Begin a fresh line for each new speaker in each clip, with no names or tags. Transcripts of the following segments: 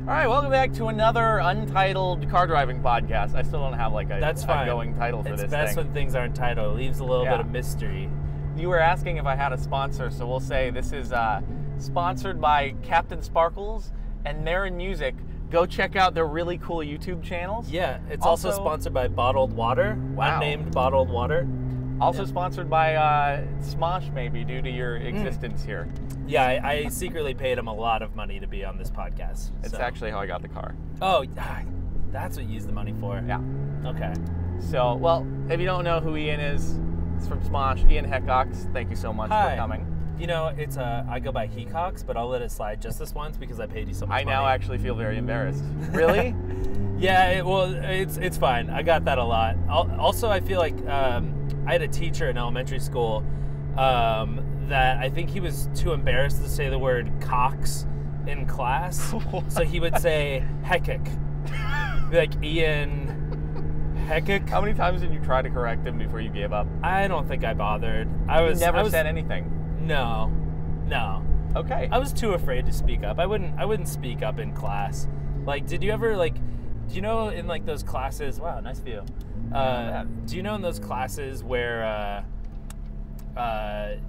All right, welcome back to another untitled car driving podcast. I still don't have like a going title for this thing.
It's best when things aren't titled. It leaves a little bit of mystery.
You were asking if I had a sponsor, so we'll say this is sponsored by Captain Sparkles and Maron Music. Go check out their really cool YouTube channels.
Yeah, it's also sponsored by Bottled Water.
Wow.
Unnamed Bottled Water.
Also sponsored by Smosh, maybe, due to your existence here.
Yeah, I secretly paid him a lot of money to be on this podcast.
It's actually how I got the car.
Oh, that's what you used the money for.
Yeah.
Okay.
So, well, if you don't know who Ian is, it's from Smosh. Ian Hecox, thank you so much for coming.
You know, it's I go by Hecox, but I'll let it slide just this once because I paid you so much money.
I now actually feel very embarrassed. Really?
Yeah, it's fine. I got that a lot. Also, I feel like I had a teacher in elementary school that I think he was too embarrassed to say the word Cox in class. So he would say Hecox. Like Ian Hecox.
How many times did you try to correct him before you gave up?
I don't think I bothered. You
never said anything?
No.
Okay.
I was too afraid to speak up. I wouldn't speak up in class. Like, did you ever, like, do you know in, like, those classes, wow, nice view. Do you know in those classes where there's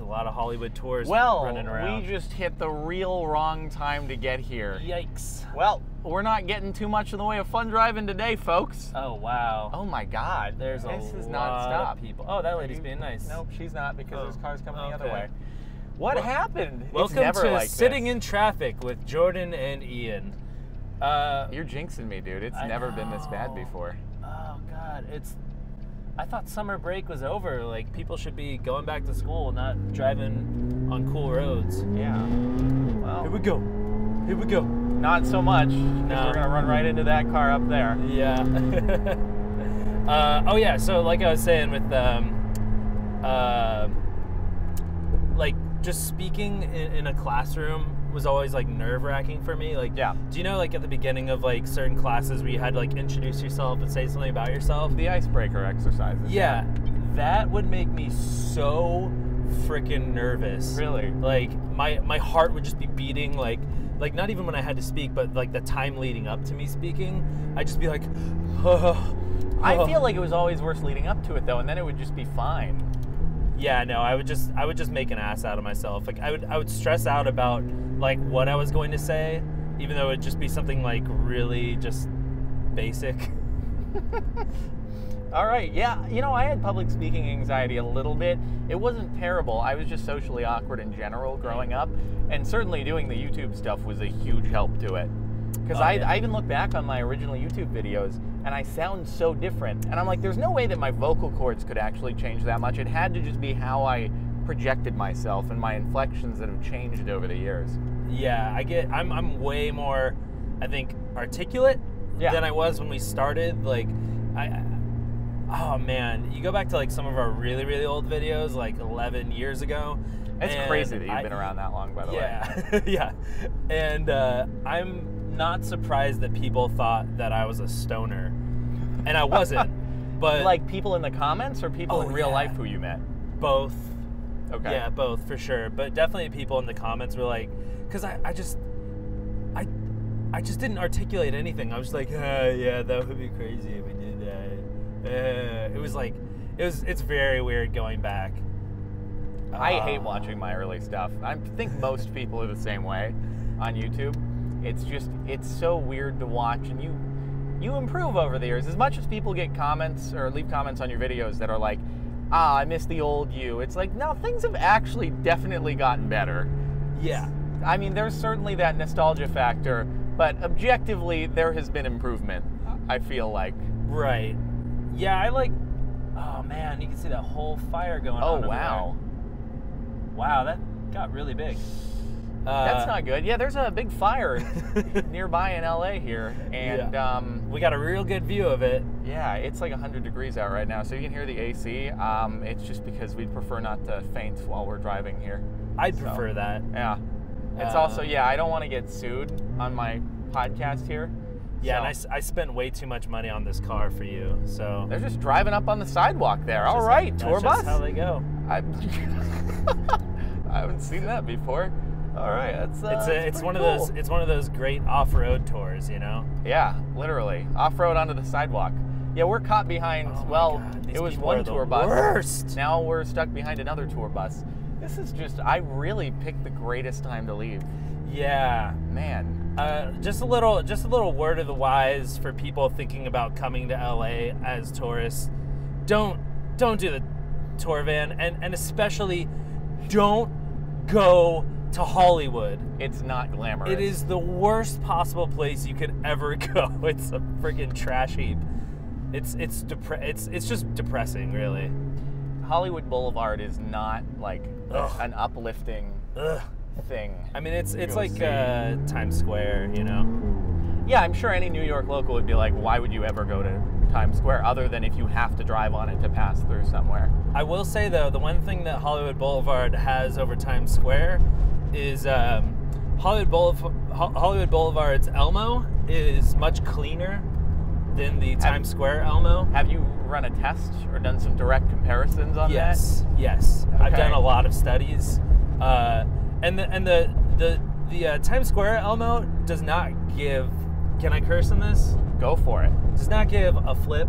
a lot of Hollywood tours running around?
Well, we just hit the real wrong time to get here.
Yikes.
Well, we're not getting too much in the way of fun driving today, folks.
Oh, wow.
Oh, my God.
This is lot of people. Oh, that lady's being nice.
Nope, she's not because there's cars coming the other way. What happened?
Welcome to Sitting in Traffic with Jordan and Ian.
You're jinxing me, dude. It's never been this bad before.
Oh, God. I thought summer break was over. Like, people should be going back to school, not driving on cool roads.
Yeah. Well,
Here we go.
Not so much. No. We're going to run right into that car up there.
Yeah. Oh, yeah. So, like I was saying with, like, just speaking in a classroom was always, like, nerve-wracking for me. Like,
yeah.
Do you know, like, at the beginning of, like, certain classes where you had to, like, introduce yourself and say something about yourself?
The icebreaker exercises.
Yeah. That would make me so freaking nervous.
Really?
Like, my heart would just be beating, like not even when I had to speak, but, like, the time leading up to me speaking, I'd just be like,
I feel like it was always worse leading up to it, though, and then it would just be fine.
Yeah, no, I would just make an ass out of myself. Like, I would stress out about, like, what I was going to say, even though it would just be something, like, really just basic.
All right, yeah, you know, I had public speaking anxiety a little bit. It wasn't terrible. I was just socially awkward in general growing up, and certainly doing the YouTube stuff was a huge help to it. Because I even look back on my original YouTube videos, and I sound so different. And I'm like, there's no way that my vocal cords could actually change that much. It had to just be how I projected myself and my inflections that have changed over the years.
Yeah, I'm way more, I think, articulate than I was when we started. Like, oh man, you go back to, like, some of our really, really old videos, like 11 years ago.
It's crazy that you've been around that long, by the way.
Yeah. And I'm not surprised that people thought that I was a stoner. And I wasn't. But
like people in the comments or people in real life who you met?
Both.
Okay.
Yeah, both for sure. But definitely people in the comments were like, because I just didn't articulate anything. I was like, yeah, that would be crazy if we did that. It was like, it's very weird going back.
I hate watching my early stuff. I think most people are the same way on YouTube. It's so weird to watch, and you improve over the years. As much as people get comments or leave comments on your videos that are like, I miss the old you. It's like, no, things have actually definitely gotten better.
Yeah.
I mean, there's certainly that nostalgia factor, but objectively, there has been improvement, I feel like.
Right. Yeah, oh man, you can see that whole fire going on.
Oh, wow.
Wow, that got really big.
That's not good. Yeah, there's a big fire nearby in LA here, and
we got a real good view of it.
Yeah, it's like 100 degrees out right now, so you can hear the AC. It's just because we'd prefer not to faint while we're driving here.
I'd prefer that.
Yeah. It's also, I don't want to get sued on my podcast here.
Yeah, and I spent way too much money on this car for you, so...
They're just driving up on the sidewalk there. All right, tour bus.
That's how they go.
I haven't seen that before. All right,
it's one of those. It's one of those great off-road tours, you know.
Yeah, literally off-road onto the sidewalk. Yeah, we're caught behind. It was one tour bus.
Worst.
Now we're stuck behind another tour bus. This is just. I really picked the greatest time to leave.
Yeah,
man.
Just a little word of the wise for people thinking about coming to LA as tourists. Don't do the tour van, and especially don't go to Hollywood.
It's not glamorous.
It is the worst possible place you could ever go. It's a freaking trash heap. It's just depressing, really.
Hollywood Boulevard is not like an uplifting thing.
I mean, it's like Times Square, you know.
Yeah, I'm sure any New York local would be like, why would you ever go to Times Square other than if you have to drive on it to pass through somewhere?
I will say, though, the one thing that Hollywood Boulevard has over Times Square is Hollywood Boulevard's Elmo is much cleaner than the Times Square Elmo.
Have you run a test or done some direct comparisons on that?
Yes.
Okay.
I've done a lot of studies. And the Times Square Elmo does not give. Can I curse in this?
Go for it.
Does not give a flip.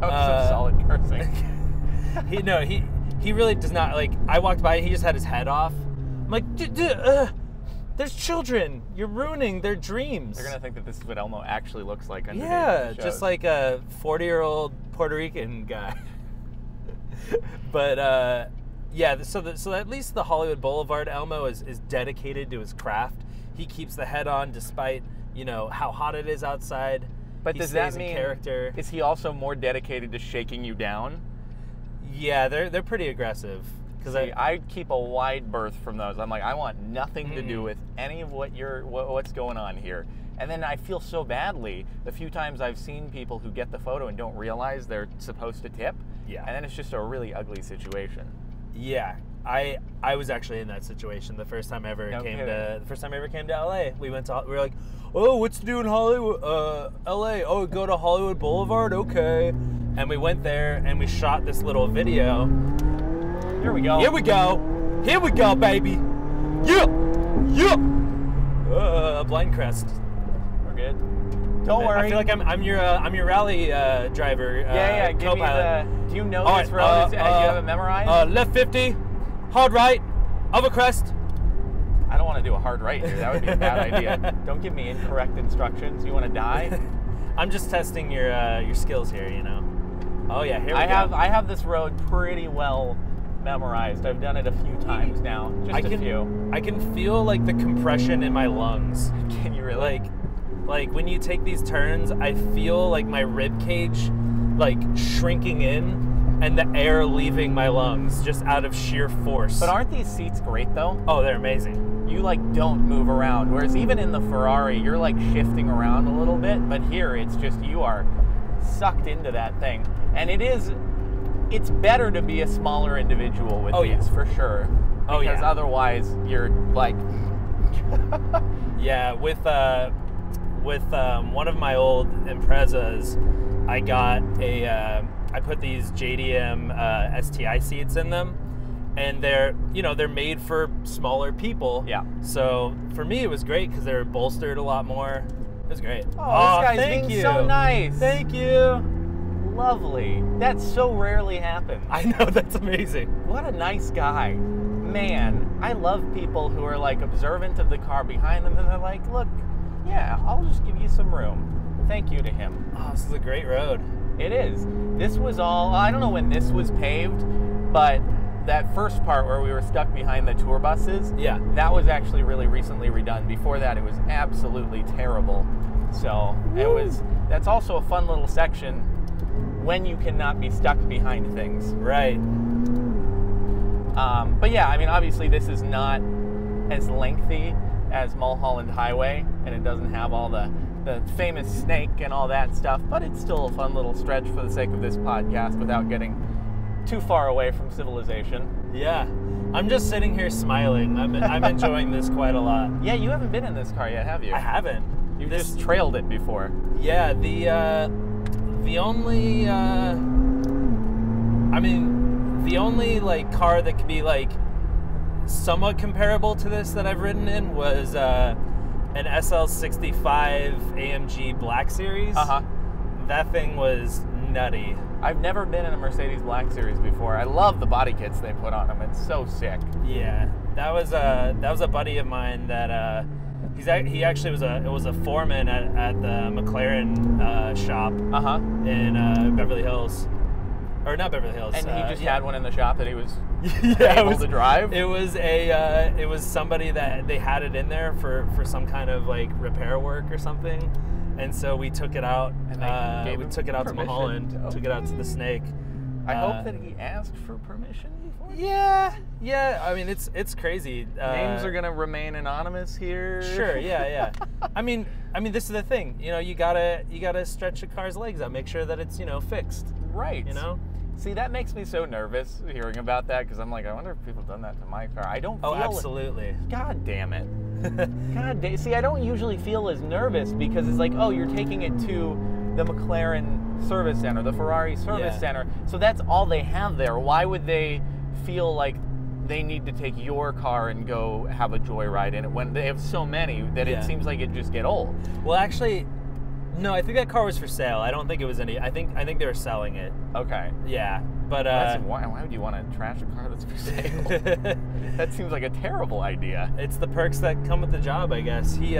That was some solid cursing.
He really does not. Like, I walked by, he just had his head off. I'm like, there's children. You're ruining their dreams.
They're gonna think that this is what Elmo actually looks like underneath.
Yeah, just like a 40-year-old Puerto Rican guy. But yeah, so at least the Hollywood Boulevard Elmo is dedicated to his craft. He keeps the head on despite, you know, how hot it is outside.
But does that mean
character?
Is he also more dedicated to shaking you down?
Yeah, they're pretty aggressive.
Because I keep a wide berth from those. I'm like, I want nothing to do with any of what's going on here. And then I feel so badly the few times I've seen people who get the photo and don't realize they're supposed to tip.
Yeah.
And then it's just a really ugly situation.
Yeah. I was actually in that situation the first time I ever came to LA. We were like, oh, what's to do in Hollywood, LA? Oh, go to Hollywood Boulevard, okay. And we went there and we shot this little video.
Here we go.
Here we go, baby. Yeah. Blind crest.
We're good. Don't worry.
I feel like I'm your rally driver.
Yeah. Give
co-pilot.
me do you know this road? Do you have it memorized?
Left 50, hard right, over crest.
I don't want to do a hard right here. That would be a bad idea. Don't give me incorrect instructions. You want to die?
I'm just testing your skills here, you know. Oh yeah, here we go.
I have this road pretty well memorized. I've done it a few times now. Just a few.
I can feel like the compression in my lungs.
Can you really?
Like when you take these turns, I feel like my rib cage like shrinking in and the air leaving my lungs just out of sheer force.
But aren't these seats great though?
Oh, they're amazing.
You like don't move around, whereas even in the Ferrari, you're like shifting around a little bit, but here it's just you are sucked into that thing. And it's better to be a smaller individual with these, for sure. Because otherwise you're like...
Yeah, with one of my old Imprezas, I got I put these JDM STI seats in them, and they're made for smaller people.
Yeah.
So for me, it was great because they were bolstered a lot more. It was great.
Oh, this guy's being so nice.
Thank you.
Lovely. That so rarely happens.
I know, that's amazing.
What a nice guy. Man, I love people who are like observant of the car behind them and they're like, look, yeah, I'll just give you some room. Thank you to him.
Oh, this is a great road.
It is. This was all, I don't know when this was paved, but that first part where we were stuck behind the tour buses, that was actually really recently redone. Before that, it was absolutely terrible. So that's also a fun little section when you cannot be stuck behind things.
Right.
But yeah, I mean, obviously this is not as lengthy as Mulholland Highway, and it doesn't have all the famous snake and all that stuff, but it's still a fun little stretch for the sake of this podcast without getting too far away from civilization.
Yeah. I'm just sitting here smiling. I'm enjoying this quite a lot.
Yeah, you haven't been in this car yet, have you?
I haven't.
You've just trailed it before.
Yeah, the only like car that could be like somewhat comparable to this that I've ridden in was an SL65 AMG Black Series. That thing was nutty.
I've never been in a Mercedes Black Series before. I love the body kits they put on them. It's so sick.
Yeah, that was a buddy of mine that he actually was a foreman at the McLaren shop in Beverly Hills, or not Beverly Hills.
And he just had one in the shop that he was
yeah,
able to drive.
It was somebody that they had it in there for some kind of like repair work or something. And so we took it out. We took it out to Mulholland.
Okay.
Took it out to the Snake.
I hope that he asked for permission before.
Yeah. I mean, it's crazy.
Names are gonna remain anonymous here.
Sure. Yeah. I mean, this is the thing. You know, you gotta stretch a car's legs out. Make sure that it's fixed.
Right.
You know.
See, that makes me so nervous hearing about that because I'm like, I wonder if people have done that to my car. I don't feel.
Oh, absolutely.
God damn it. See, I don't usually feel as nervous because it's like, oh, you're taking it to the McLaren service center, the Ferrari service center. So that's all they have there. Why would they feel like they need to take your car and go have a joyride in it when they have so many that it seems like it just get old?
Well, actually, no, I think that car was for sale. I don't think it was any. I think they were selling it.
Okay.
Yeah, but
why would you want to trash a car that's for sale? That seems like a terrible idea.
It's the perks that come with the job, I guess. He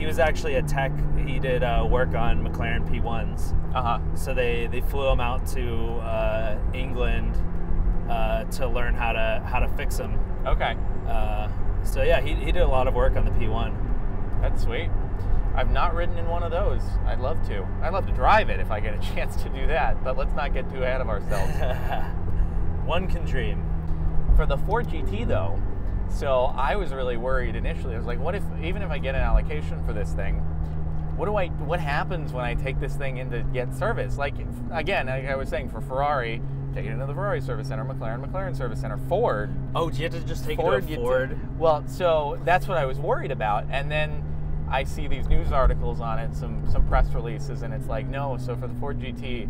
was actually a tech. He did work on McLaren P1s. So they flew him out to England to learn how to fix them.
Okay.
So yeah, he did a lot of work on the P1.
That's sweet. I've not ridden in one of those. I'd love to. I'd love to drive it if I get a chance to do that, but let's not get too ahead of ourselves.
One can dream.
For the Ford GT though, so I was really worried initially. I was like, what if, even if I get an allocation for this thing, what happens when I take this thing in to get service? Like, again, like I was saying, for Ferrari, take it into the Ferrari service center, McLaren service center. Ford.
Oh, do you have to just take it to a Ford?
Well, so that's what I was worried about. And then I see these news articles on it, some press releases, and it's like, no, so for the Ford GT,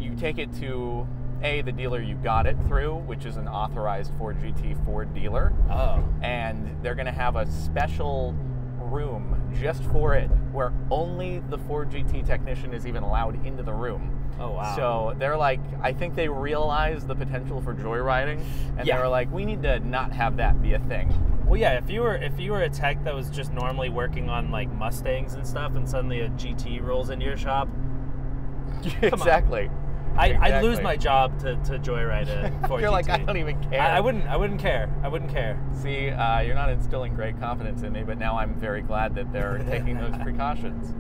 you take it to, the dealer you got it through, which is an authorized Ford GT Ford dealer. Oh. And they're going to have a special room just for it where only the Ford GT technician is even allowed into the room.
Oh, wow.
So they're like, I think they realize the potential for joyriding, and they were like, we need to not have that be a thing.
Well, yeah, if you were a tech that was just normally working on like Mustangs and stuff, and suddenly a GT rolls into your shop,
exactly.
I'd lose my job to joyride a Ford
You're
GT.
like, I don't even care.
I wouldn't care.
See, you're not instilling great confidence in me, but now I'm very glad that they're taking those precautions.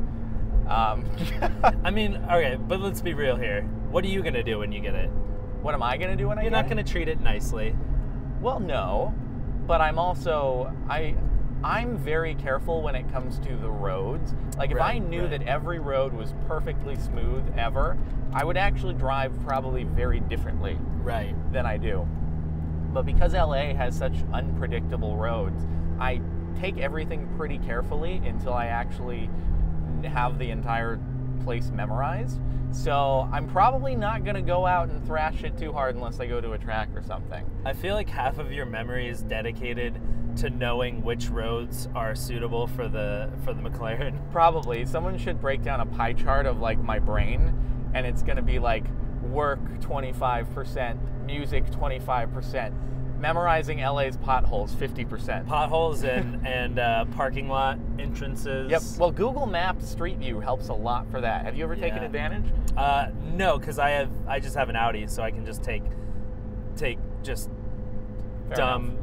I mean, okay, but let's be real here. What are you gonna do when you get it?
What am I gonna do when I get it?
You're not gonna treat it nicely.
Well, no. But I'm also, I'm very careful when it comes to the roads. Like, if I knew that every road was perfectly smooth ever, I would actually drive probably very differently than I do. But because LA has such unpredictable roads, I take everything pretty carefully until I actually have the entire place memorized. So I'm probably not going to go out and thrash it too hard unless I go to a track or something.
I feel like half of your memory is dedicated to knowing which roads are suitable for the McLaren.
Probably. Someone should break down a pie chart of like my brain, and it's going to be like work 25%, music 25%, memorizing LA's potholes 50%.
Potholes and parking lot entrances.
Yep. Well, Google Maps Street View helps a lot for that. Have you ever taken advantage?
No, because I just have an Audi, so I can just take just dumb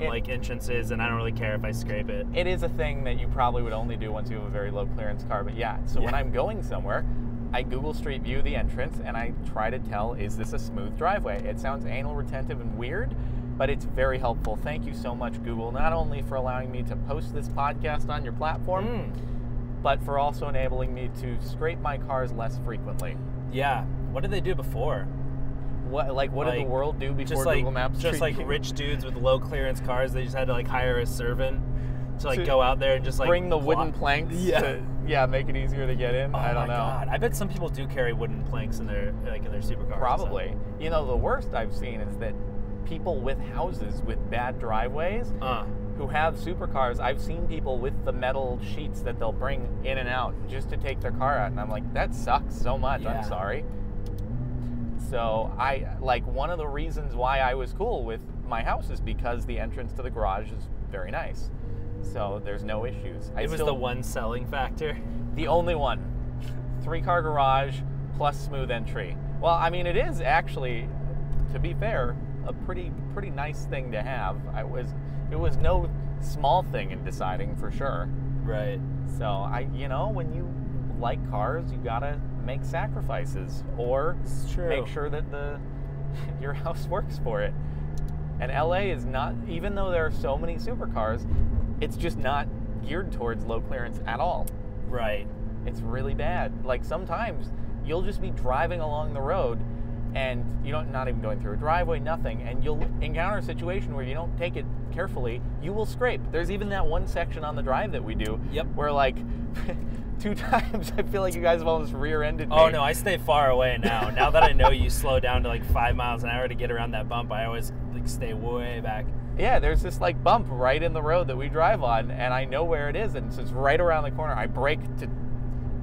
like entrances, and I don't really care if I scrape it.
It is a thing that you probably would only do once you have a very low clearance car, but so when I'm going somewhere, I Google Street View the entrance and I try to tell, is this a smooth driveway? It sounds anal retentive and weird, but it's very helpful. Thank you so much, Google, not only for allowing me to post this podcast on your platform, but for also enabling me to scrape my cars less frequently.
Yeah. What did they do before?
What did the world do before Google Maps?
Just like rich dudes with low clearance cars, they just had to like hire a servant to go out there and just like
bring the wooden planks. To make it easier to get in. I don't know.
God. I bet some people do carry wooden planks in their supercars.
Probably. You know, the worst I've seen is that people with houses with bad driveways who have supercars. I've seen people with the metal sheets that they'll bring in and out just to take their car out, and I'm like, that sucks so much. I'm sorry. So one of the reasons why I was cool with my house is because the entrance to the garage is very nice. So there's no issues.
It was the one selling factor?
The only one. 3-car garage plus smooth entry. Well, I mean, it is actually, to be fair, a pretty nice thing to have. It was no small thing in deciding, for sure.
Right.
So when you like cars, you gotta make sacrifices or make sure that your house works for it. And LA is not, even though there are so many supercars, it's just not geared towards low clearance at all.
Right.
It's really bad. Like, sometimes you'll just be driving along the road and not even going through a driveway, nothing, and you'll encounter a situation where you don't take it carefully, you will scrape. There's even that one section on the drive that we do where, like, 2 times I feel like you guys have almost rear-ended me.
Oh, no, I stay far away now. Now that I know you slow down to like 5 miles an hour to get around that bump, I always like stay way back.
Yeah, there's this like bump right in the road that we drive on, and I know where it is, and it's right around the corner. I brake to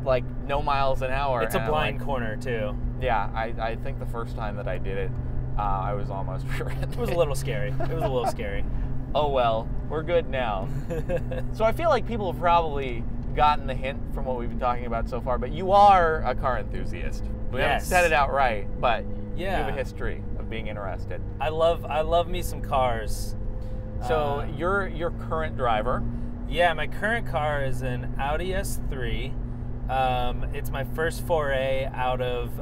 like no miles an hour.
It's a blind corner too.
Yeah, I think the first time that I did it, I was almost rear-ended.
It was a little scary. It was a little scary.
Oh well, we're good now. So I feel like people have probably gotten the hint from what we've been talking about so far, but you are a car enthusiast. We haven't said it outright, but you have a history of being interested. I
love me some cars.
So your current driver?
Yeah, my current car is an Audi S3. It's my first foray out of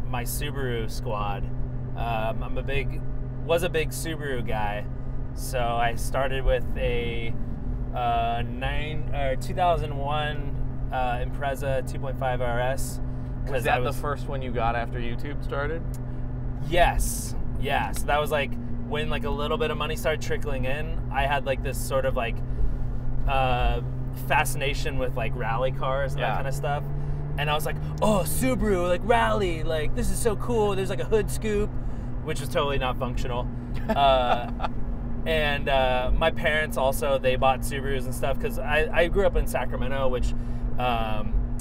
my Subaru squad. Was a big Subaru guy, so I started with a 2001 Impreza 2.5 RS.
Was that the first one you got after YouTube started?
Yes. Yeah. So that was like when like a little bit of money started trickling in. I had like this sort of like fascination with like rally cars and that kind of stuff. And I was like, oh, Subaru, like rally, like this is so cool. There's like a hood scoop, which was totally not functional. And my parents also, they bought Subarus and stuff because I grew up in Sacramento, which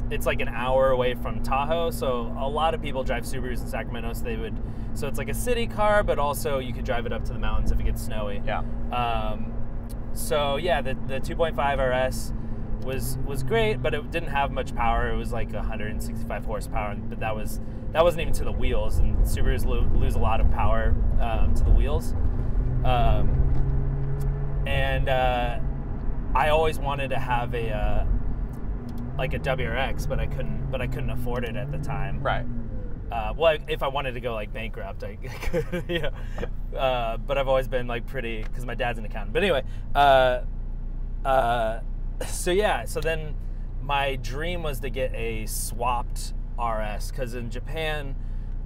it's like an hour away from Tahoe. So a lot of people drive Subarus in Sacramento. So it's like a city car, but also you could drive it up to the mountains if it gets snowy.
Yeah.
So yeah, the 2.5 RS was great, but it didn't have much power. It was like 165 horsepower, but that wasn't even to the wheels. And Subarus lose a lot of power to the wheels. And I always wanted to have a WRX, but I couldn't afford it at the time.
Right.
Well, if I wanted to go like bankrupt, I could, but I've always been like pretty, because my dad's an accountant. But anyway, so then my dream was to get a swapped RS, because in Japan,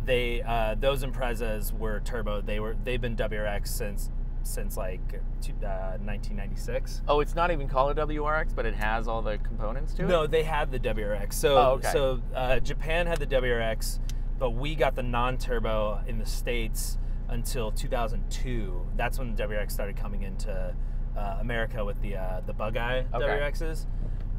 those Imprezas were turbo. They've been WRX since like 1996.
Oh, it's not even called a WRX, but it has all the components to it?
No, they had the WRX. So Japan had the WRX, but we got the non-turbo in the States until 2002. That's when the WRX started coming into America with the Bug-Eye WRXs.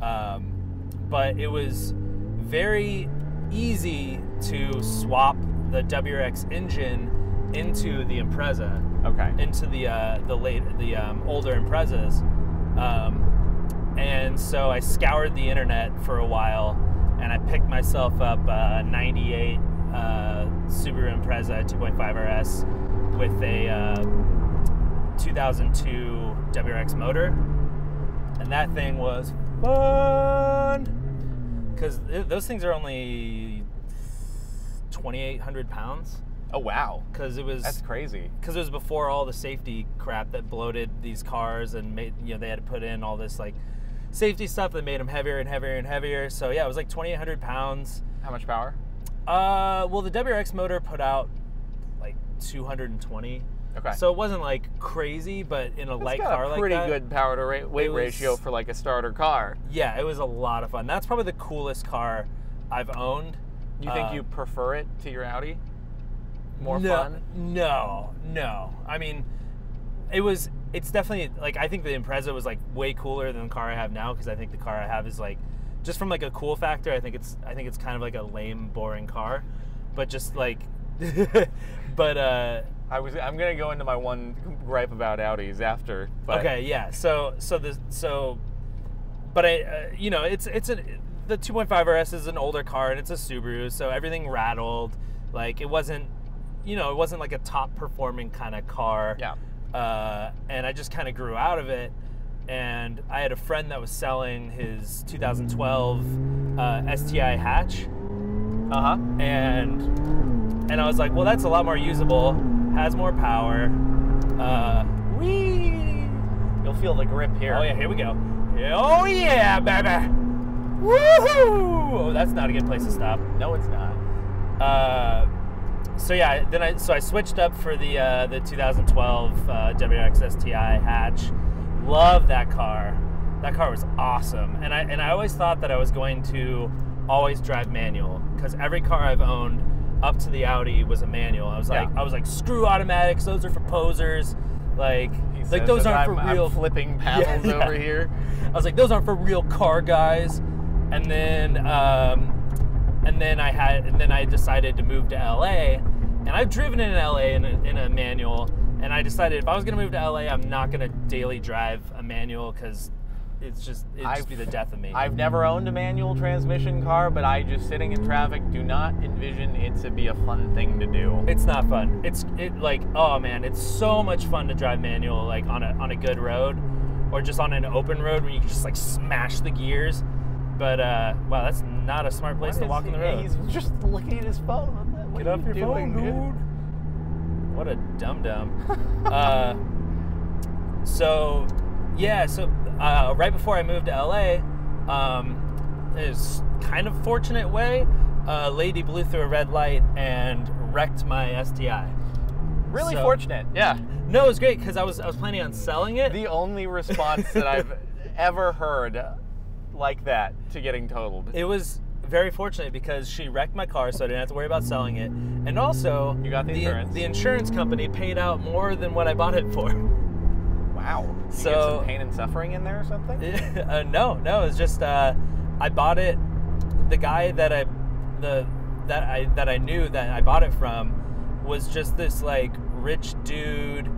But it was very easy to swap the WRX engine into the Impreza, into the older Imprezas, and so I scoured the internet for a while, and I picked myself up a '98 Subaru Impreza 2.5 RS with a 2002 WRX motor, and that thing was fun because those things are only 2,800 pounds.
Oh wow!
That's
crazy.
Because it was before all the safety crap that bloated these cars and made they had to put in all this like safety stuff that made them heavier and heavier and heavier. So yeah, it was like 2,800 pounds.
How much power?
Well, the WRX motor put out like 220.
Okay.
So it wasn't like crazy, but in a light car like that,
pretty good power to weight ratio for like a starter car.
Yeah, it was a lot of fun. That's probably the coolest car I've owned.
You think you prefer it to your Audi? more fun?
No. I mean, it's definitely, like, I think the Impreza was, like, way cooler than the car I have now, because I think the car I have is, like, just from, like, a cool factor, I think it's kind of like a lame, boring car. But just, like, but,
I'm gonna go into my one gripe about Audis after. But.
Okay, yeah. But you know, the 2.5 RS is an older car, and it's a Subaru, so everything rattled. Like, it wasn't like a top performing kind of car.
Yeah.
And I just kind of grew out of it. And I had a friend that was selling his 2012 STI hatch. And I was like, well, that's a lot more usable, has more power.
Whee! You'll feel the grip here.
Oh yeah, here we go. Oh yeah, baby! Woohoo! Oh, that's not a good place to stop.
No, it's not.
So yeah, I switched up for the 2012 WRX STI hatch. Love that car. That car was awesome, and I always thought that I was going to always drive manual, because every car I've owned up to the Audi was a manual. I was like, screw automatics, those are for posers. Like those aren't for real.
I'm flipping paddles over here.
I was like, those aren't for real car guys. And then I decided to move to LA, and I've driven in LA in a manual, and I decided if I was gonna move to LA, I'm not gonna daily drive a manual, because it'd just be the death of me.
I've never owned a manual transmission car, but I just, sitting in traffic, do not envision it to be a fun thing to do.
It's not fun. Like, oh man, it's so much fun to drive manual, like on a good road, or just on an open road when you can just like smash the gears. But wow, that's not a smart place to walk on the road.
He's just looking at his phone.
Get off your phone, dude. What a dum-dum. So right before I moved to LA, it was kind of fortunate way, a lady blew through a red light and wrecked my STI.
Really fortunate, yeah.
No, it was great, because I was planning on selling it.
The only response that I've ever heard like that to getting totaled.
It was very fortunate, because she wrecked my car, so I didn't have to worry about selling it. And also,
you got the insurance.
The insurance company paid out more than what I bought it for.
Wow. Did you get some pain and suffering in there or something?
No. It's just I bought it. The guy that I knew that I bought it from was just this like rich dude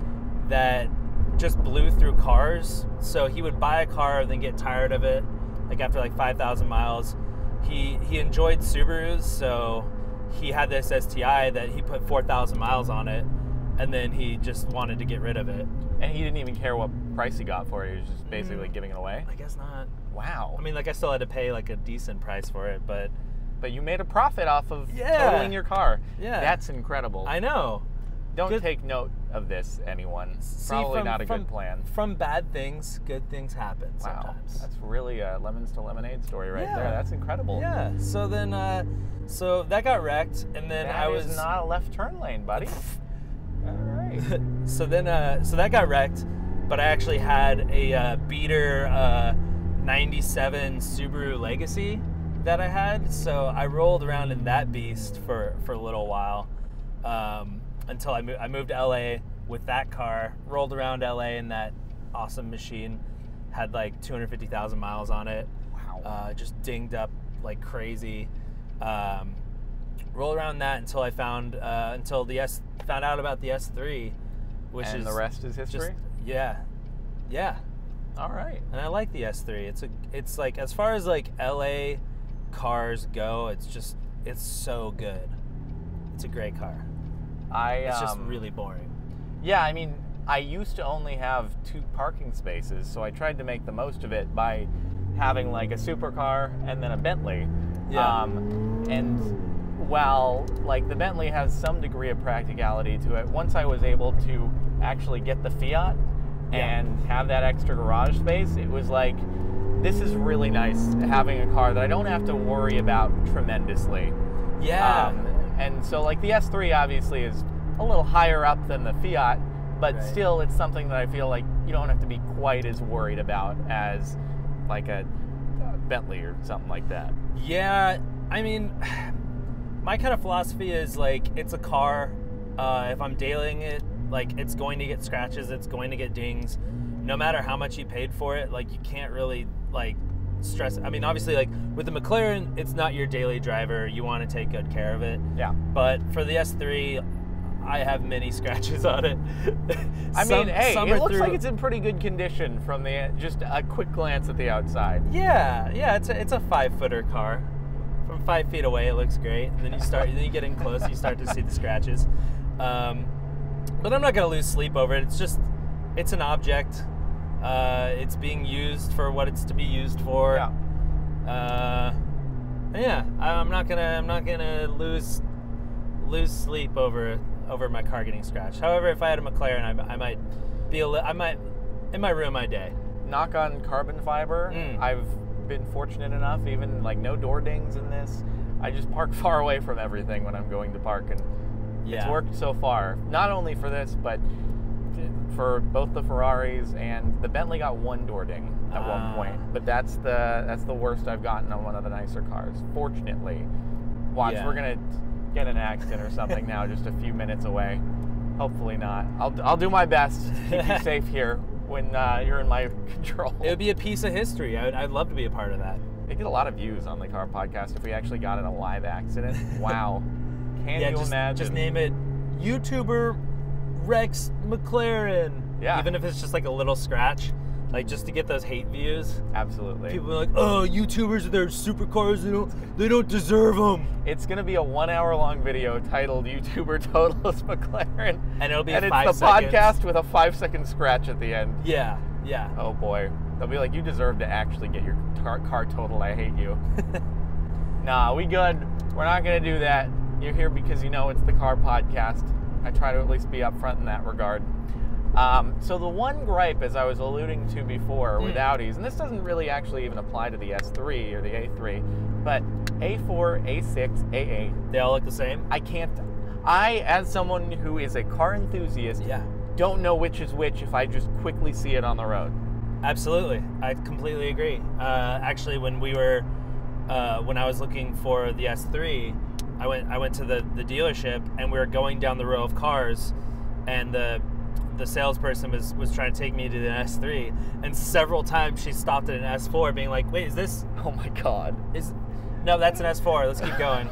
that just blew through cars. So he would buy a car, then get tired of it, like after like 5,000 miles. He enjoyed Subarus, so he had this STI that he put 4,000 miles on it, and then he just wanted to get rid of it.
And he didn't even care what price he got for it. He was just basically giving it away?
I guess not.
Wow.
I mean, like, I still had to pay like a decent price for it, but
you made a profit off of totaling your car.
Yeah.
That's incredible.
I know.
Don't take note of this, anyone. Probably not a good plan.
From bad things, good things happen sometimes.
That's really a lemons to lemonade story right there. That's incredible.
Yeah. So then, so that got wrecked, and then
that is not a left turn lane, buddy. All right.
So that got wrecked, but I actually had a beater 97 Subaru Legacy that I had. So I rolled around in that beast for a little while. Until I moved to LA with that car, rolled around LA in that awesome machine, had like 250,000 miles on it.
Wow.
Just dinged up like crazy. Rolled around that until I found out about the S3,
and the rest is history.
Yeah.
All right.
And I like the S3. It's like, as far as like LA cars go, it's so good. It's a great car. It's just really boring.
Yeah, I mean, I used to only have 2 parking spaces, so I tried to make the most of it by having like a supercar and then a Bentley.
Yeah.
And while like the Bentley has some degree of practicality to it, once I was able to actually get the Fiat and have that extra garage space, it was like, this is really nice having a car that I don't have to worry about tremendously.
Yeah.
And so, like, the S3 obviously is a little higher up than the Fiat, but still it's something that I feel like you don't have to be quite as worried about as, like, a Bentley or something like that.
Yeah, I mean, my kind of philosophy is, like, it's a car. If I'm dailying it, like, it's going to get scratches, it's going to get dings. No matter how much you paid for it, like, you can't really, like, stress. I mean, obviously, like, with the McLaren, it's not your daily driver. You want to take good care of it.
Yeah.
But for the S3, I have many scratches on it.
I mean, hey, it looks like it's in pretty good condition from just a quick glance at the outside.
Yeah, it's a 5-footer car. From 5 feet away, it looks great. And then then you get in close, you start to see the scratches. But I'm not gonna lose sleep over it. It's an object. It's being used for what it's to be used for.
Yeah.
I'm not gonna lose sleep over my car getting scratched. However, if I had a McLaren, I might it might ruin my day.
Knock on carbon fiber. I've been fortunate enough, even like no door dings in this. I just park far away from everything when I'm going to park, and it's worked so far. Not only for this, but for both the Ferraris, and the Bentley got one door ding at one point. But that's the worst I've gotten on one of the nicer cars. Fortunately, watch, we're gonna get an accident or something now, just a few minutes away. Hopefully not. I'll do my best to keep you safe here when you're in my control.
It would be a piece of history. I'd love to be a part of that.
They get a lot of views on the car podcast if we actually got in a live accident. Wow. Can you imagine?
Just name it YouTuber Rex McLaren.
Yeah.
Even if it's just like a little scratch, like just to get those hate views.
Absolutely.
People are like, oh, YouTubers, they're supercars, they don't deserve them.
It's going to be a 1 hour long video titled YouTuber Totalist McLaren.
And it'll be
and
5
it's the
seconds.
Podcast with a 5-second scratch at the end.
Yeah.
Oh boy. They'll be like, you deserve to actually get your car totaled. I hate you. Nah, we good. We're not going to do that. You're here because you know it's the car podcast. I try to at least be upfront in that regard. So the one gripe, as I was alluding to before with Audis, and this doesn't really actually even apply to the S3 or the A3, but A4, A6, A8.
They all look the same?
I, as someone who is a car enthusiast, don't know which is which if I just quickly see it on the road.
Absolutely. I completely agree. Actually, when I was looking for the S3, I went to the dealership, and we were going down the row of cars, and the salesperson was trying to take me to the S3, and several times she stopped at an S4 being like, wait, is this?
Oh my God.
No, that's an S4. Let's keep going.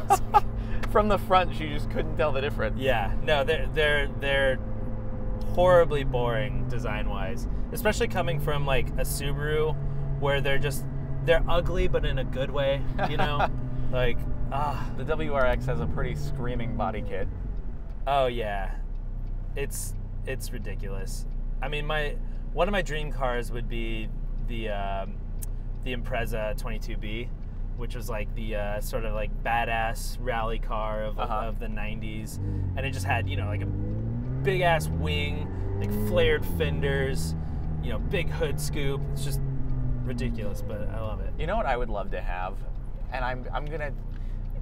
From the front, she just couldn't tell the difference.
Yeah. No, they're horribly boring design-wise, especially coming from like a Subaru where they're ugly, but in a good way, you know? Like,
the WRX has a pretty screaming body kit.
Oh yeah. It's ridiculous. I mean, one of my dream cars would be the Impreza 22B, which was like the sort of like badass rally car of the 90s, and it just had, you know, like a big ass wing, like flared fenders, you know, big hood scoop. It's just ridiculous, but I love it.
You know what I would love to have, and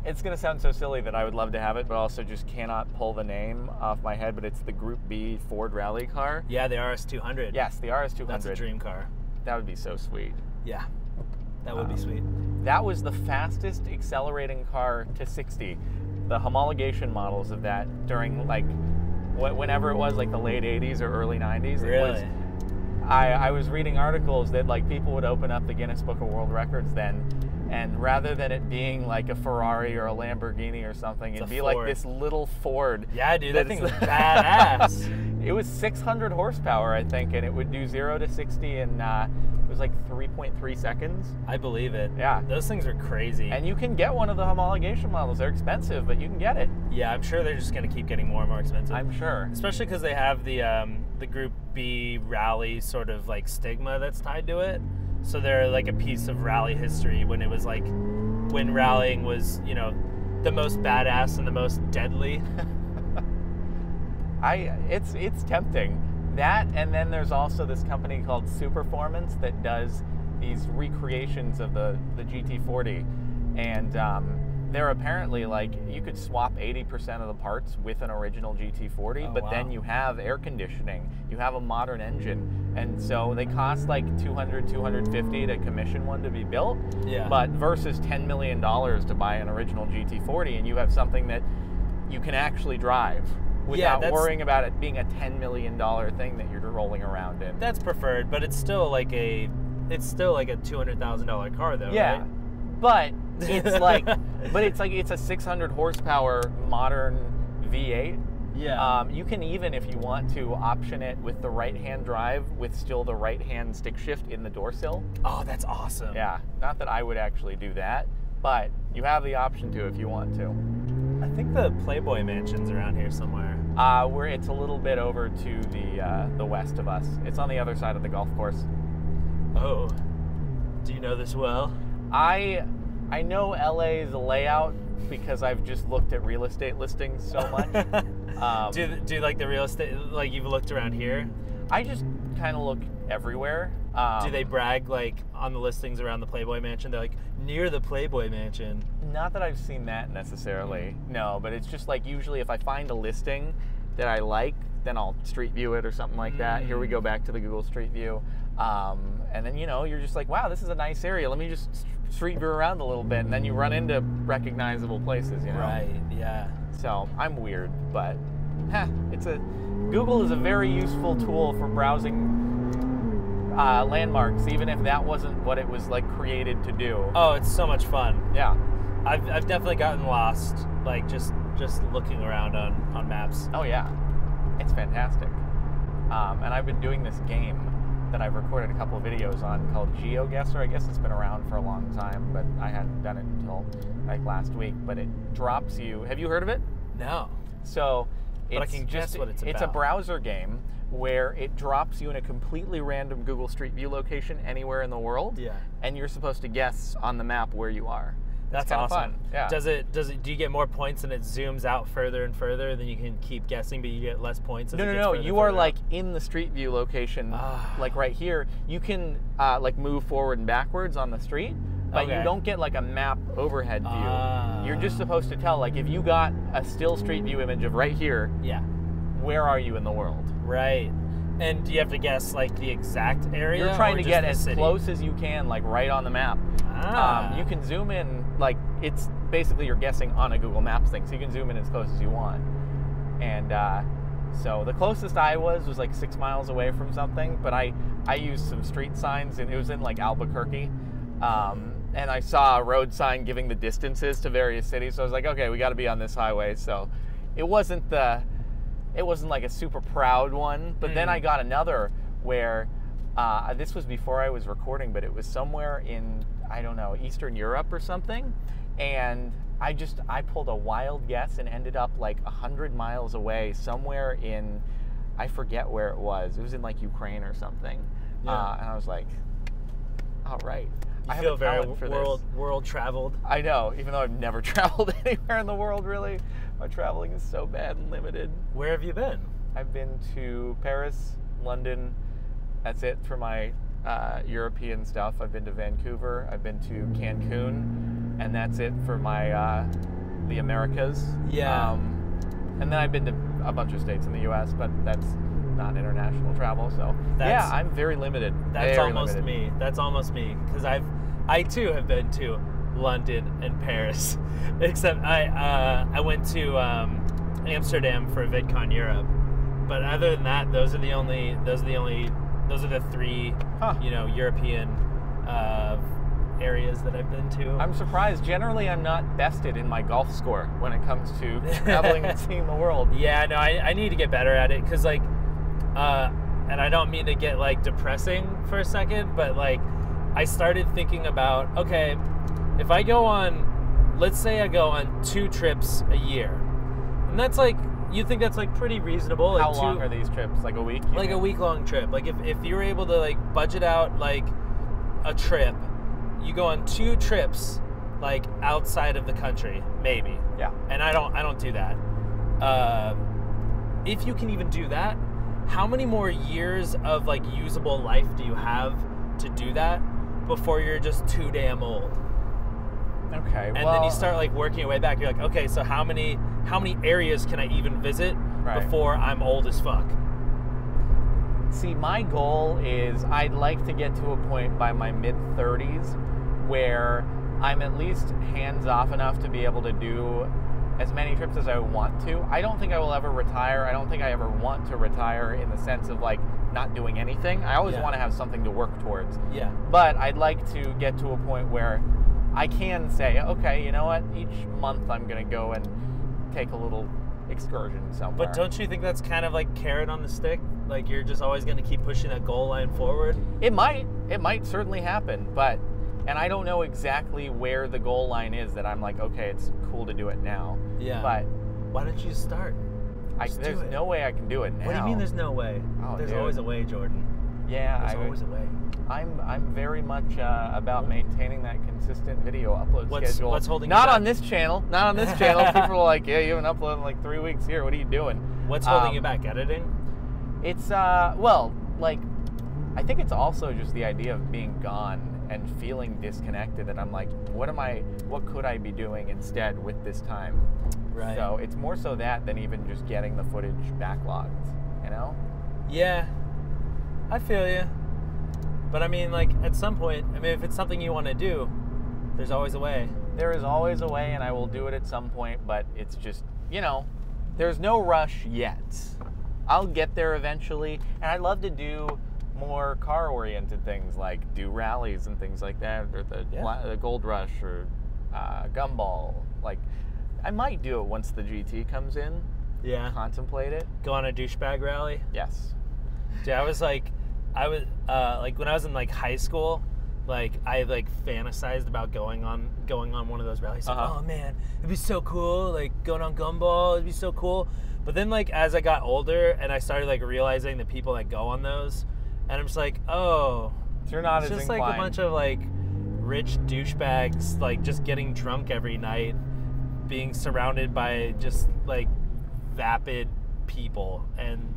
it's gonna sound so silly that I would love to have it, but also just cannot pull the name off my head, but it's the Group B Ford rally car.
Yeah, the RS200.
Yes, the RS200.
That's a dream car.
That would be so sweet.
Yeah, that would be sweet.
That was the fastest accelerating car to 60. The homologation models of that during like whenever it was, like the late 80s or early 90s.
Really?
I was reading articles that like people would open up the Guinness Book of World Records then, and rather than it being like a Ferrari or a Lamborghini or something, it'd be like this little Ford.
Yeah, dude, that thing was badass.
It was 600 horsepower, I think, and it would do 0 to 60 in it was like 3.3 seconds.
I believe it.
Yeah.
Those things are crazy.
And you can get one of the homologation models. They're expensive, but you can get it.
Yeah, I'm sure they're just going to keep getting more and more expensive.
I'm sure.
Especially because they have the Group B rally sort of like stigma that's tied to it. So they're like a piece of rally history when it was like, when rallying was, you know, the most badass and the most deadly.
It's tempting. That, and then there's also this company called Superformance that does these recreations of the GT40, and they're apparently like, you could swap 80% of the parts with an original GT40, but then you have air conditioning, you have a modern engine, and so they cost like $200, $250 to commission one to be built.
Yeah.
But versus $10 million to buy an original GT40, and you have something that you can actually drive. without worrying about it being a $10 million thing that you're rolling around in.
That's preferred, but it's still like a $200,000 car though,
yeah.
right?
But it's a 600 horsepower modern V8.
Yeah.
You can even, if you want to, option it with the right-hand drive with still the right-hand stick shift in the door sill.
Oh, that's awesome.
Yeah. Not that I would actually do that, but you have the option to if you want to.
I think the Playboy Mansion's around here somewhere.
Where it's a little bit over to the west of us. It's on the other side of the golf course.
Oh. Do you know this well?
I know LA's layout because I've just looked at real estate listings so much.
Do you like the real estate? Like you've looked around here?
I just kind of look everywhere.
Do they brag like on the listings around the Playboy Mansion? They're like near the Playboy Mansion.
Not that I've seen that necessarily. No, but it's just like usually if I find a listing that I like, then I'll Street View it or something like that. Here we go back to the Google Street View. And then, you're just like, wow, this is a nice area. Let me just Street View around a little bit. And then you run into recognizable places,
Right, yeah.
So I'm weird, but Google is a very useful tool for browsing landmarks, even if that wasn't what it was like created to do.
Oh, it's so much fun.
Yeah.
I've definitely gotten lost, like just looking around on maps.
Oh yeah, it's fantastic. And I've been doing this game that I've recorded a couple of videos on called GeoGuessr. I guess it's been around for a long time, but I hadn't done it until like last week. But it drops you. Have you heard of it?
No.
So
but I can guess what it's about.
It's a browser game where it drops you in a completely random Google Street View location anywhere in the world.
Yeah.
And you're supposed to guess on the map where you are.
That's awesome.
Fun. Yeah.
Do you get more points and it zooms out further and further, then you can keep guessing, but you get less points?
No. You are like in the Street View location, like right here. You can like move forward and backwards on the street, but you don't get like a map overhead view. You're just supposed to tell, like if you got a still Street View image of right here, where are you in the world?
Right. And do you have to guess like the exact area?
You're trying to get as close as you can, like right on the map. You can zoom in, like it's basically you're guessing on a Google Maps thing, so you can zoom in as close as you want. And so the closest I was like 6 miles away from something, but I used some street signs, and it was in like Albuquerque. And I saw a road sign giving the distances to various cities, so I was like, okay, we got to be on this highway. So it wasn't like a super proud one, but then I got another where this was before I was recording, but it was somewhere in, I don't know, Eastern Europe or something, and I pulled a wild guess and ended up like 100 miles away somewhere in, I forget where it was in like Ukraine or something. And I was like, all right.
You feel very world traveled.
I know, even though I've never traveled anywhere in the world, really. My traveling is so bad and limited.
Where have you been?
I've been to Paris, London. That's it for my European stuff. I've been to Vancouver. I've been to Cancun, and that's it for my the Americas.
Yeah.
And then I've been to a bunch of states in the U.S., but that's not international travel. So I'm very limited.
That's
very
almost
limited.
me. That's almost me, because I too have been to London and Paris, except I went to Amsterdam for VidCon Europe. But other than that, those are the three European areas that I've been to.
I'm surprised. Generally, I'm not bested in my golf score when it comes to traveling and seeing the world.
Yeah, no, I need to get better at it, because like, and I don't mean to get like depressing for a second, but like, I started thinking about, okay, if I go on, let's say I go on 2 trips a year, and that's like, you think that's like pretty reasonable.
How long are these trips? Like a week?
Like a week-long trip. Like if you were able to like budget out like a trip, you go on 2 trips like outside of the country, maybe.
Yeah.
And I don't do that. If you can even do that, how many more years of like usable life do you have to do that before you're just too damn old?
Okay.
And then you start like working your way back. You're like, okay, so how many areas can I even visit before I'm old as fuck?
See, my goal is I'd like to get to a point by my mid-30s where I'm at least hands-off enough to be able to do as many trips as I want to. I don't think I will ever retire. I don't think I ever want to retire in the sense of like not doing anything. I always want to have something to work towards.
Yeah.
But I'd like to get to a point where I can say, okay, you know what? Each month I'm going to go and take a little excursion somewhere.
But don't you think that's kind of like carrot on the stick? Like you're just always going to keep pushing that goal line forward?
It might certainly happen, and I don't know exactly where the goal line is that I'm like, okay, it's cool to do it now.
Yeah.
But
why don't you start?
There's no way I can do it now.
What do you mean there's no way?
Oh,
there's
dude.
always a way, Jordan.
Yeah,
there's always a way.
I'm very much about maintaining that consistent video upload schedule.
What's holding
Not
you back?
on this channel. Not on this channel. People are like, yeah, you haven't uploaded in like 3 weeks here. What are you doing?
What's holding you back? Editing?
It's well, like I think it's also just the idea of being gone and feeling disconnected. And I'm like, what could I be doing instead with this time?
Right.
So it's more so that than even just getting the footage backlogged. You know?
Yeah. I feel you. But I mean, like, at some point, I mean, if it's something you want to do, there's always a way.
There is always a way, and I will do it at some point, but it's just, you know, there's no rush yet. I'll get there eventually, and I'd love to do more car-oriented things, like do rallies and things like that, or the Gold Rush, or Gumball. Like, I might do it once the GT comes in.
Yeah.
Contemplate it.
Go on a douchebag rally?
Yes.
Dude, I was like when I was in like high school, like I like fantasized about going on one of those rallies. Like, oh man, it'd be so cool, like going on Gumball, it'd be so cool. But then like as I got older and I started like realizing the people that go on those, and I'm just like, oh,
you're not
it's
as
just
inclined.
like a bunch of like rich douchebags like just getting drunk every night, being surrounded by just like vapid people, and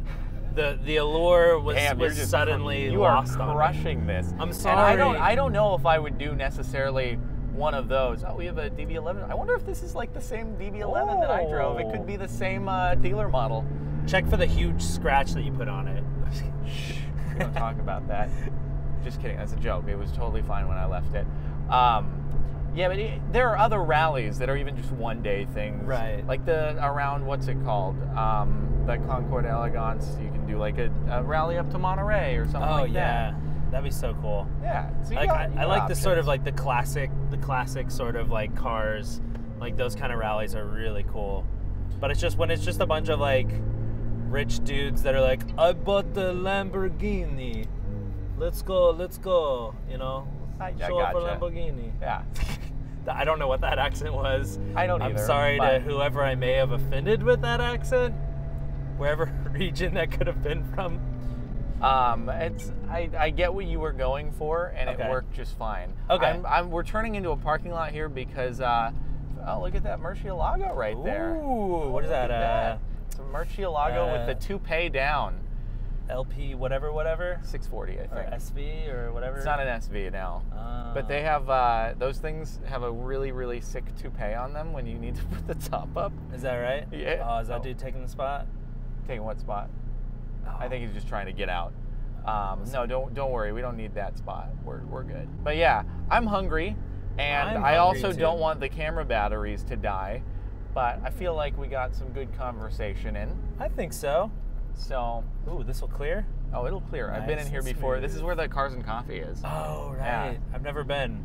the allure was suddenly lost on me.
You are crushing this.
I'm sorry.
And I don't know if I would do necessarily one of those. Oh, we have a DB11. I wonder if this is like the same DB11 that I drove. It could be the same dealer model.
Check for the huge scratch that you put on it.
Shh, we don't talk about that. Just kidding. That's a joke. It was totally fine when I left it. Yeah, but there are other rallies that are even just one-day things.
Right.
Like around, what's it called? The Concord Elegance. You can do like a rally up to Monterey or something like that.
Oh, yeah. That'd be so cool.
Yeah. So
I like the sort of like the classic sort of like cars. Like those kind of rallies are really cool. But it's just when it's just a bunch of like rich dudes that are like, I bought the Lamborghini. Let's go, you know? Show off a Lamborghini.
Yeah.
I don't know what that accent was.
I don't either.
I'm sorry to whoever I may have offended with that accent, wherever region that could have been from.
I get what you were going for, and it worked just fine.
Okay.
We're turning into a parking lot here because, oh, look at that Murcielago right there.
Ooh, what is that?
It's a Murcielago with the toupee down.
LP whatever
640, I think.
or SV or whatever.
It's not an SV now, but they have those things have a really, really sick toupee on them when you need to put the top up.
Is that right?
Yeah.
Oh, is that dude taking the spot?
Taking what spot?
Oh.
I think he's just trying to get out. No, don't worry. We don't need that spot. We're good. But yeah, I'm hungry, and I also don't want the camera batteries to die. But I feel like we got some good conversation in.
I think so.
So,
ooh, this will clear?
Oh, it'll clear. Nice. I've been in here before. This is where the Cars and Coffee is.
Oh, right.
Yeah.
I've never been.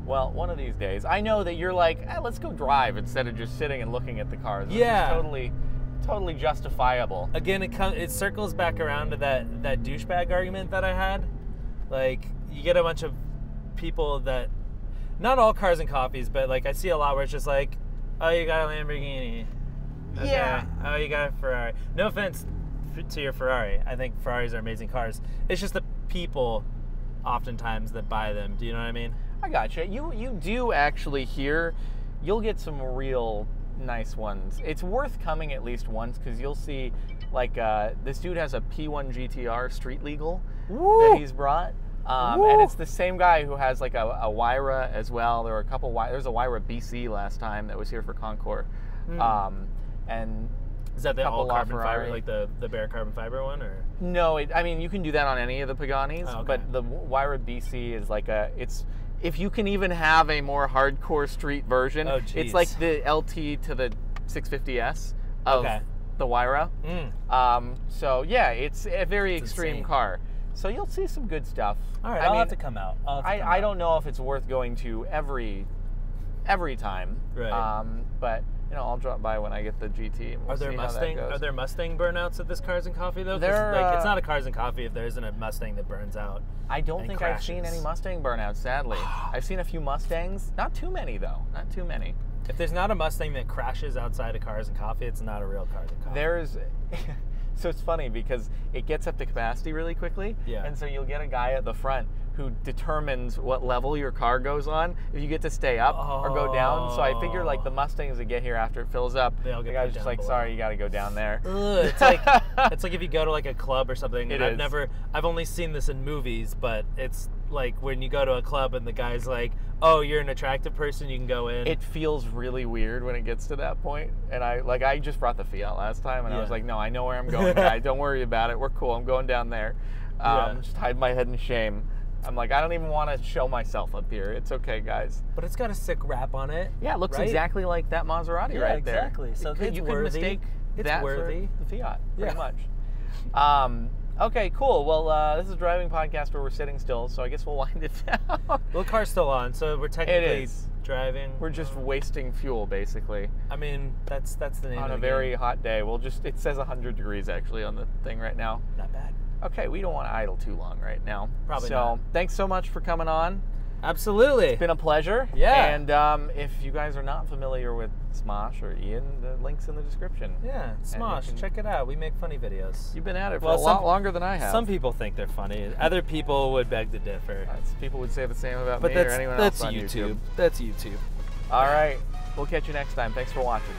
Well, one of these days. I know that you're like, let's go drive instead of just sitting and looking at the cars.
Yeah.
Which is totally justifiable.
Again, it circles back around to that douchebag argument that I had. Like, you get a bunch of people that, not all Cars and Coffees, but like I see a lot where it's just like, oh, you got a Lamborghini. Okay.
Yeah.
Oh, you got a Ferrari. No offense to your Ferrari. I think Ferraris are amazing cars. It's just the people oftentimes that buy them. Do you know what I mean?
I gotcha. You do actually hear, you'll get some real nice ones. It's worth coming at least once because you'll see, like, this dude has a P1 GTR street legal that he's brought. And it's the same guy who has like a Wyra as well. There were a couple. There's a Wyra BC last time that was here for Concours. And
is that the all carbon
Ferrari.
fiber, like the bare carbon fiber one, or?
No, I mean you can do that on any of the Paganis, but the Wyra BC is like if you can even have a more hardcore street version, it's like the LT to the 650S of the Wyra. So yeah, it's a very extreme car. So you'll see some good stuff.
All right, I'll have to come out.
I don't know if it's worth going to every time.
Right.
But you know, I'll drop by when I get the GT. And we'll see how that goes.
Are there Mustang burnouts at this Cars and Coffee though? Like, it's not a Cars and Coffee if there isn't a Mustang that burns out.
I don't think I've seen any Mustang burnouts. Sadly, I've seen a few Mustangs. Not too many though. Not too many.
If there's not a Mustang that crashes outside of Cars and Coffee, it's not a real Cars and Coffee.
There's. So it's funny because it gets up to capacity really quickly, and so you'll get a guy at the front who determines what level your car goes on, if you get to stay up or go down. So I figure like the Mustangs that get here after it fills up, the guy's just like, below. Sorry, you got to go down there.
Ugh, it's like if you go to like a club or something. I've only seen this in movies, but it's like when you go to a club and the guy's like, oh, you're an attractive person, you can go in.
It feels really weird when it gets to that point. And I just brought the Fiat last time, and I was like, no, I know where I'm going, guy. Don't worry about it. We're cool. I'm going down there. Just hide my head in shame. I'm like, I don't even want to show myself up here. It's okay, guys.
But it's got a sick wrap on it.
Yeah, it looks exactly like that Maserati right there.
Exactly. So you could mistake that for the
Fiat, pretty much. Okay, cool. Well, this is a driving podcast where we're sitting still, so I guess we'll wind it down.
Well, the car's still on, so we're technically driving.
We're just wasting fuel, basically.
I mean, that's the name of the game.
On a very hot day. It says 100 degrees, actually, on the thing right now.
Not bad.
Okay, we don't want to idle too long right now.
Probably not.
So, thanks so much for coming on.
Absolutely.
It's been a pleasure.
Yeah.
And if you guys are not familiar with Smosh or Ian, the link's in the description.
Yeah, Smosh, check it out. We make funny videos.
You've been at it for a lot longer than I have.
Some people think they're funny. Other people would beg to differ.
People would say the same about me or anyone else on YouTube.
That's YouTube.
All right. We'll catch you next time. Thanks for watching.